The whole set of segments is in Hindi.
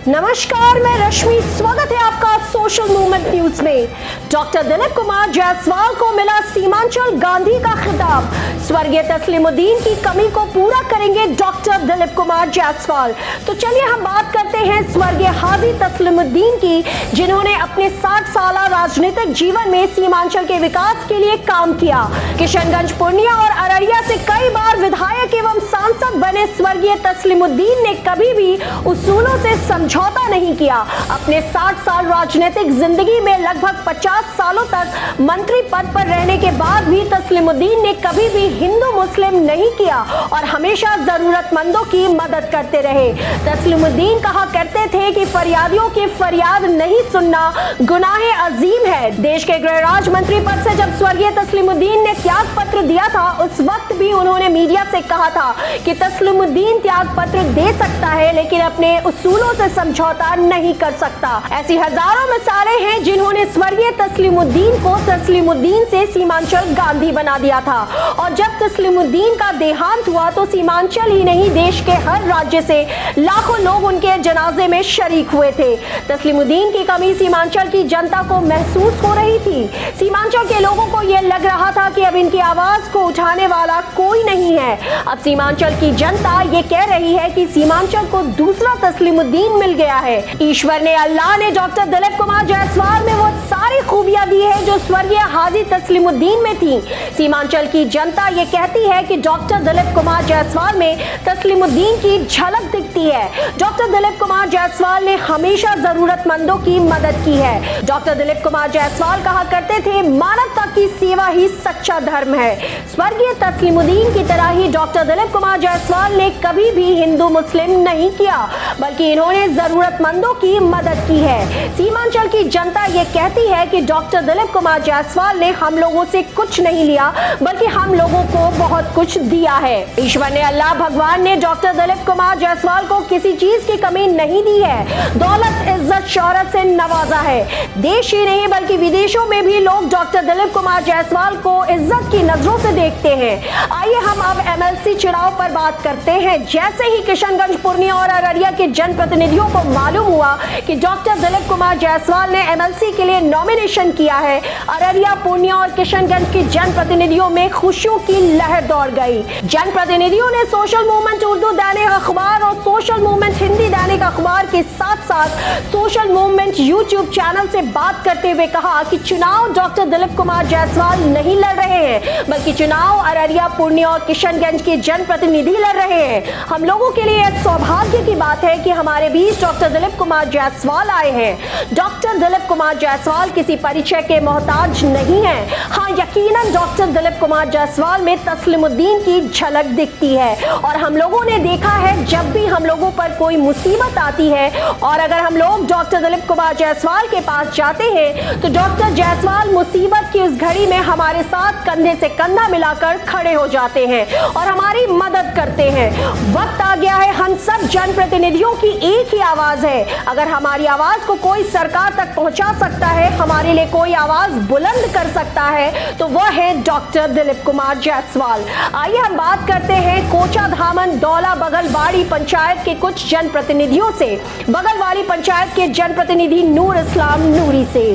नमस्कार, मैं रश्मि, स्वागत है आपका सोशल मूवमेंट न्यूज में। डॉक्टर दिलीप कुमार जायसवाल को मिला सीमांचल गांधी का खिताब। स्वर्गीय तस्लीमुद्दीन की कमी को पूरा करेंगे डॉक्टर दिलीप कुमार जायसवाल। तो चलिए हम बात करते हैं स्वर्गीय हाजी तस्लीमुद्दीन की, जिन्होंने अपने 60 साल राजनीतिक जीवन में सीमांचल के विकास के लिए काम किया। किशनगंज, पूर्णिया और अररिया से कई बार विधायक एवं सांसद बने स्वर्गीय तस्लीमुद्दीन ने कभी भी उसूलों से समझौता नहीं किया। अपने 60 साल राजनीतिक जिंदगी में लगभग 50 सालों तक मंत्री पद पर रहने के बाद भी तस्लीमुद्दीन ने कभी भी हिंदू मुस्लिम नहीं किया और हमेशा जरूरतमंदों की मदद करते रहे। तस्लीमुद्दीन कहा करते थे कि फरियादियों की फरियाद नहीं सुनना गुनाहे अजीम है। देश के गृह राज्य मंत्री पद से जब स्वर्गीय तस्लीमुद्दीन ने त्याग पत्र दिया था, उस वक्त भी उन्होंने मीडिया से कहा था कि तस्लीमुद्दीन त्याग पत्र दे सकता है, लेकिन अपने उसूलों से समझौता नहीं कर सकता। ऐसी हजारों मिसालें हैं जिन्होंने स्वर्गीय तस्लीमुद्दीन को तस्लीमुद्दीन से सीमांचल गांधी बना दिया था। और जब तस्लीमुद्दीन का देहांत हुआ तो सीमांचल ही नहीं, देश के हर राज्य से लाखों लोग उनके जनाजे में शरीक हुए थे। तस्लीमुद्दीन की कमी सीमांचल की जनता को महसूस हो रही थी। सीमांचल के लोगों को यह लग रहा था कि अब इनकी आवाज को उठाने वाला कोई नहीं है। अब सीमांचल की जनता ये कह रही है कि सीमांचल को दूसरा तस्लीमुद्दीन मिल गया है। ईश्वर ने, अल्लाह ने डॉक्टर दिलीप कुमार जायसवाल में वो सारी खूबियां दी है जो स्वर्गीय हाजी तस्लीमुद्दीन में थी। सीमांचल की जनता ये कहती है कि डॉक्टर दिलीप कुमार जायसवाल में तस्लीमुद्दीन की झलक दिखती है। डॉक्टर दिलीप कुमार जायसवाल ने हमेशा जरूरतमंदों की मदद की है। डॉक्टर दिलीप कुमार जायसवाल कहा करते थे, मानवता की सेवा ही सच्चा धर्म है। स्वर्गीय तस्लीमुद्दीन की तरह ही डॉक्टर दिलीप कुमार जायसवाल ने कभी भी हिंदू मुस्लिम नहीं किया, बल्कि इन्होंने जरूरतमंदों की मदद की है। सीमांचल की जनता ये कहती है कि डॉक्टर दिलीप कुमार जायसवाल ने हम लोगों से कुछ नहीं लिया, बल्कि हम लोगों को बहुत कुछ दिया है। ईश्वर ने, अल्लाह भगवान ने डॉक्टर दिलीप कुमार जायसवाल को किसी चीज की कमी नहीं दी है। दौलत, इज्जत, शौहरत से नवाजा है। देश ही नहीं बल्कि विदेशों में भी लोग डॉक्टर दिलीप कुमार जायसवाल को इज्जत की नजरों से देखते हैं। आइए हम अब एमएलसी चुनाव पर बात करते हैं। जैसे ही किशनगंज, पूर्णिया और अररिया के जनप्रतिनिधियों को मालूम हुआ कि डॉक्टर दिलीप कुमार जायसवाल ने एमएलसी के लिए नॉमिनेशन किया है, अररिया, पूर्णिया और किशनगंज के जनप्रतिनिधियों में खुशियों की लहर दौड़ गई। जनप्रतिनिधियों ने सोशल मूवमेंट उर्दू दैनिक अखबार और सोशल मूवमेंट हिंदी दैनिक अखबार के साथ साथ सोशल मूवमेंट यूट्यूब चैनल से बात करते हुए कहा कि चुनाव डॉक्टर दिलीप कुमार जायसवाल नहीं लड़ रहे हैं, बल्कि चुनाव अररिया, पूर्णिया और किशनगंज के जनप्रतिनिधि लड़ रहे हैं। हम लोगों के लिए एक सौभाग्य की बात है कि हमारे बीच डॉक्टर दिलीप कुमार जायसवाल आए हैं। डॉक्टर दिलीप कुमार जायसवाल किसी परिचय के मोहताज नहीं है। हाँ, यकीनन डॉक्टर दिलीप कुमार जायसवाल में तस्लीमुद्दीन की झलक दिखती है। और हम लोगों ने देखा है, जब भी हम लोगों पर कोई मुसीबत आती है और अगर हम लोग डॉक्टर दिलीप कुमार जायसवाल के पास जाते हैं तो डॉक्टर जायसवाल मुसीबत की उस घड़ी में हमारे साथ कंधे से कंधा मिलाकर खड़े हो जाते हैं और हमारी मदद करते हैं। वक्त आ गया है, हम सब जनप्रतिनिधियों की एक ही आवाज है। अगर हमारी आवाज को कोई सरकार तक पहुंचा सकता है, हमारे लिए कोई आवाज बुलंद कर सकता है, तो वह है डॉक्टर दिलीप कुमार जायसवाल। आइए हम बात करते हैं कोचा धामन, दौला, बगलवाड़ी पंचायत के कुछ जनप्रतिनिधियों से। बगलवाड़ी पंचायत के जनप्रतिनिधि नूर इस्लाम नूरी से।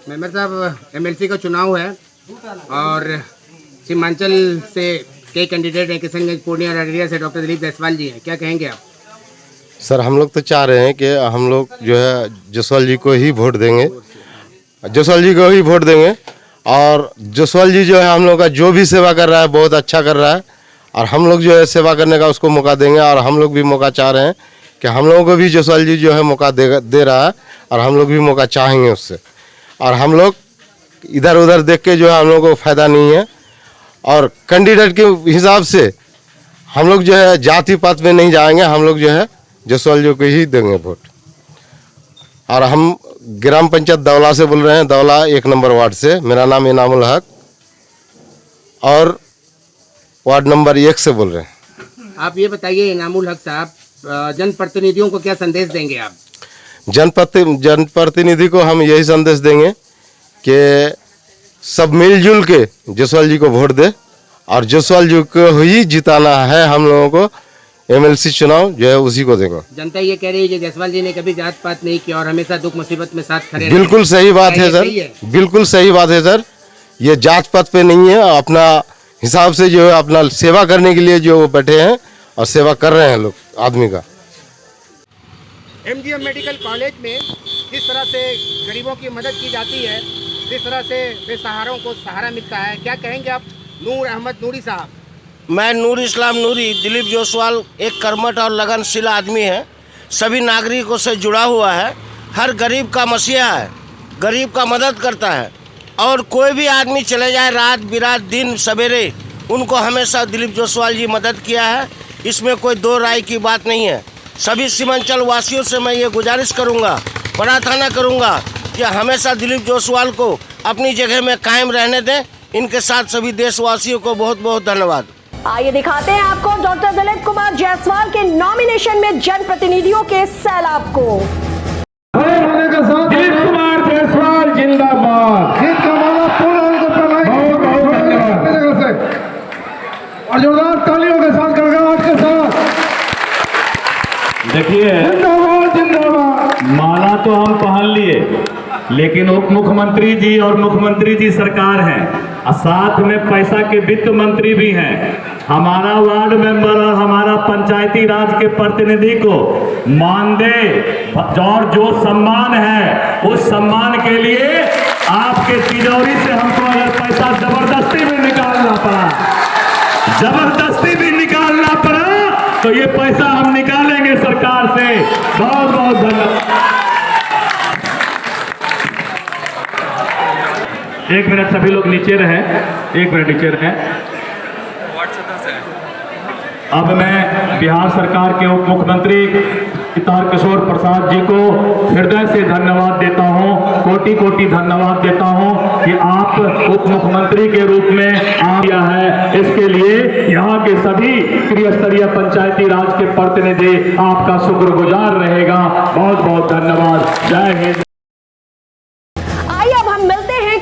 मेंबर साहब, एमएलसी का चुनाव है और सीमांचल से कई कैंडिडेट हैं, किशनगंज, पूर्णिया और अररिया से डॉक्टर दिलीप जायसवाल जी हैं, क्या कहेंगे आप? सर, हम लोग तो चाह रहे हैं कि हम लोग जो है जायसवाल जी को ही वोट देंगे, जायसवाल जी को ही वोट देंगे। और जायसवाल जी जो है हम लोग का जो भी सेवा कर रहा है बहुत अच्छा कर रहा है और हम लोग जो है सेवा करने का उसको मौका देंगे। और हम लोग भी मौका चाह रहे हैं कि हम लोगों को भी जायसवाल जी जो है मौका दे रहा है और हम लोग भी मौका चाहेंगे उससे। और हम लोग इधर उधर देख के जो है हम लोग को फ़ायदा नहीं है। और कैंडिडेट के हिसाब से हम लोग जो है जाति पात में नहीं जाएंगे, हम लोग जो है जायसवाल जी को ही देंगे वोट। और हम ग्राम पंचायत दौला से बोल रहे हैं, दौला 1 नंबर वार्ड से। मेरा नाम इनामुल हक और वार्ड नंबर 1 से बोल रहे हैं। आप ये बताइए इनामुल हक साहब, जनप्रतिनिधियों को क्या संदेश देंगे आप? जनप्रतिनिधि को हम यही संदेश देंगे कि सब मिलजुल के जायसवाल जी को वोट दे और जायसवाल जी को ही जिताना है हम लोगों को। एमएलसी चुनाव जो है उसी को देंगे। जनता ये कह रही है कि जायसवाल जी ने कभी जात पात नहीं किया और हमेशा दुख मुसीबत में साथ खड़े रहे। बिल्कुल सही बात क्या है ये सर, सही है? बिल्कुल सही बात है सर। ये जात पात पे नहीं है, अपना हिसाब से जो है अपना सेवा करने के लिए जो वो बैठे हैं और सेवा कर रहे हैं लोग आदमी का। एमजीएम मेडिकल कॉलेज में जिस तरह से गरीबों की मदद की जाती है, जिस तरह से बेसहारों को सहारा मिलता है, क्या कहेंगे आप? नूर अहमद नूरी साहब। मैं नूर इस्लाम नूरी, दिलीप जायसवाल एक कर्मठ और लगनशील आदमी है, सभी नागरिकों से जुड़ा हुआ है, हर गरीब का मसीहा है, गरीब का मदद करता है और कोई भी आदमी चले जाए रात बिरात दिन सवेरे, उनको हमेशा दिलीप जायसवाल जी मदद किया है। इसमें कोई दो राय की बात नहीं है। सभी सीमांचल वासियों से मैं ये गुजारिश करूँगा, प्रार्थना करूँगा कि हमेशा दिलीप जायसवाल को अपनी जगह में कायम रहने दें। इनके साथ सभी देशवासियों को बहुत बहुत धन्यवाद। आइए दिखाते हैं आपको डॉक्टर दिलीप कुमार जायसवाल के नॉमिनेशन में जनप्रतिनिधियों के सैलाब को। दिलीप कुमार जायसवाल जिंदाबाद। जीत का माला पूर्ण को बहुत बहुत धन्यवाद और जोरदार तालियों के साथ गड़गड़ाहट के साथ देखिए, जिंदाबाद जिंदाबाद। माला तो हम पहन लिए, लेकिन उप मुख्यमंत्री जी और मुख्यमंत्री जी सरकार हैं और साथ में पैसा के वित्त मंत्री भी हैं। हमारा वार्ड मेंबर और हमारा पंचायती राज के प्रतिनिधि को मानदेय और जो सम्मान है उस सम्मान के लिए आपके तिजोरी से हमको अगर पैसा जबरदस्ती भी निकालना पड़ा तो ये पैसा हम निकालेंगे सरकार से। बहुत बहुत धन्यवाद। एक मिनट सभी लोग नीचे रहें, एक मिनट नीचे रहें। अब मैं बिहार सरकार के उप मुख्यमंत्री तारकिशोर प्रसाद जी को हृदय से धन्यवाद देता हूं, कोटि कोटि धन्यवाद देता हूं कि आप उप मुख्यमंत्री के रूप में आ गया है। इसके लिए यहां के सभी त्रिस्तरीय पंचायती राज के प्रतिनिधि आपका शुक्रगुजार रहेगा। बहुत बहुत धन्यवाद। जय हिंद।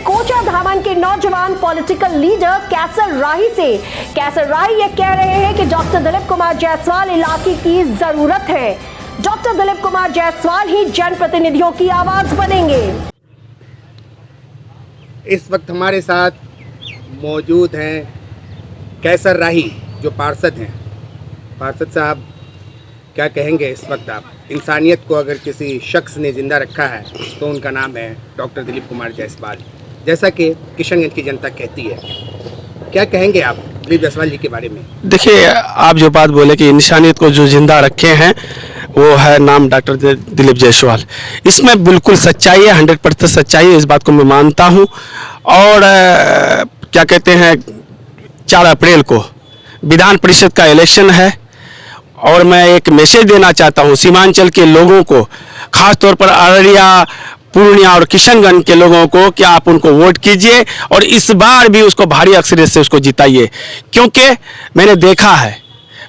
कोचा धामन के नौजवान पॉलिटिकल लीडर कैसर राही से। कैसर राही ये कह रहे हैं कि डॉक्टर दिलीप कुमार जायसवाल इलाके की जरूरत है। डॉक्टर दिलीप कुमार जायसवाल ही जनप्रतिनिधियों की आवाज बनेंगे। इस वक्त हमारे साथ मौजूद हैं कैसर राही जो पार्षद हैं। पार्षद साहब, क्या कहेंगे इस वक्त आप? इंसानियत को अगर किसी शख्स ने जिंदा रखा है तो उनका नाम है डॉक्टर दिलीप कुमार जायसवाल, जैसा कि किशनगंज की जनता कहती है। क्या कहेंगे आप दिलीप जायसवाल जी के बारे में? देखिए, आप जो बात बोले कि इंसानियत को जो जिंदा रखे हैं वो है नाम डॉक्टर दिलीप जायसवाल। इसमें बिल्कुल सच्चाई है, 100% सच्चाई है, इस बात को मैं मानता हूँ। और क्या कहते हैं, 4 अप्रैल को विधान परिषद का इलेक्शन है और मैं एक मैसेज देना चाहता हूँ सीमांचल के लोगों को, खास तौर पर अररिया, पूर्णिया और किशनगंज के लोगों को कि आप उनको वोट कीजिए और इस बार भी उसको भारी अक्सरियत से उसको जिताइए। क्योंकि मैंने देखा है,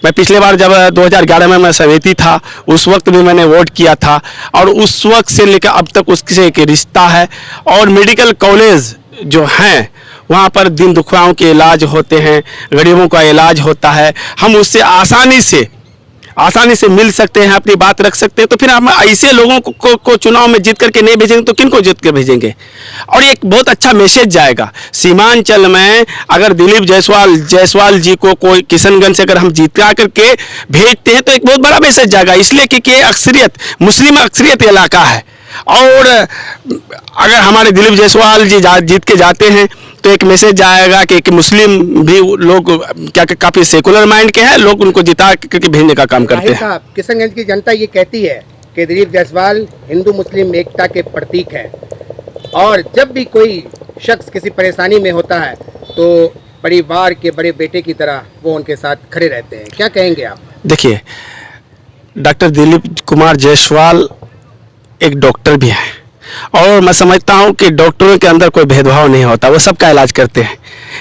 मैं पिछले बार जब 2011 में मैं सवेती था उस वक्त भी मैंने वोट किया था और उस वक्त से लेकर अब तक उससे एक रिश्ता है। और मेडिकल कॉलेज जो हैं वहाँ पर दिन दुखियाओं के इलाज होते हैं, गरीबों का इलाज होता है। हम उससे आसानी से मिल सकते हैं, अपनी बात रख सकते हैं। तो फिर हम ऐसे लोगों को चुनाव में जीत करके नहीं भेजेंगे तो किन को जीत के भेजेंगे? और एक बहुत अच्छा मैसेज जाएगा सीमांचल में। अगर दिलीप जायसवाल जी को कोई किशनगंज से अगर हम जीता करके भेजते हैं तो एक बहुत बड़ा मैसेज जाएगा, इसलिए कि अक्सरियत मुस्लिम अक्सरियत इलाका है। और अगर हमारे दिलीप जायसवाल जी जीत के जाते हैं तो एक मैसेज जाएगा कि मुस्लिम भी लोग क्या काफी सेकुलर माइंड के हैं, लोग उनको जिता करके भेजने का काम करते हैं। किशनगंज की जनता ये कहती है कि दिलीप जायसवाल हिंदू मुस्लिम एकता के प्रतीक हैं और जब भी कोई शख्स किसी परेशानी में होता है तो परिवार के बड़े बेटे की तरह वो उनके साथ खड़े रहते हैं। क्या कहेंगे आप? देखिए, डॉक्टर दिलीप कुमार जायसवाल एक डॉक्टर भी हैं और मैं समझता हूं कि डॉक्टरों के अंदर कोई भेदभाव नहीं होता, वो सबका इलाज करते हैं।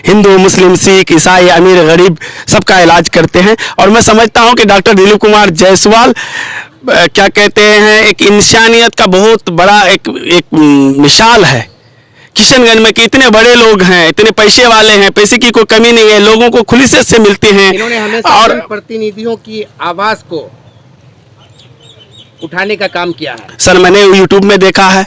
हिंदू, मुस्लिम, सिख, ईसाई, अमीर, गरीब सबका इलाज करते हैं। और मैं समझता हूं कि डॉक्टर दिलीप कुमार जायसवाल क्या कहते हैं, एक इंसानियत का बहुत बड़ा एक मिसाल है किशनगंज में कि इतने बड़े लोग हैं, इतने पैसे वाले हैं, पैसे की कोई कमी नहीं है, लोगों को खुली से मिलते हैं। इन्होंने हमेशा जनप्रतिनिधियों की आवाज को उठाने का काम किया है। सर मैंने यूट्यूब में देखा है,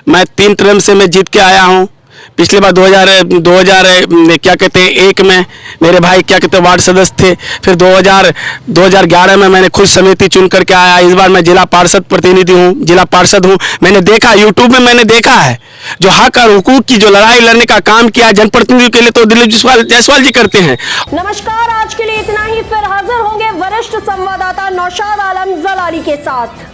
मैं 3 टर्म से मैं जीत के आया हूँ। पिछले बार 2000 क्या कहते हैं 1 में मेरे भाई क्या कहते हैं वार्ड सदस्य थे। फिर 2011 में मैंने खुद समिति चुन करके आया। इस बार मैं जिला पार्षद प्रतिनिधि हूँ, जिला पार्षद हूँ। मैंने देखा यूट्यूब में, मैंने देखा है जो हक और हुकूक की जो लड़ाई लड़ने का काम किया जनप्रतिनिधियों के लिए तो दिलीप जायसवाल जी करते हैं। नमस्कार, आज के लिए इतना ही। फिर हाजिर होंगे वरिष्ठ संवाददाता नौशाद आलम जलाली के साथ।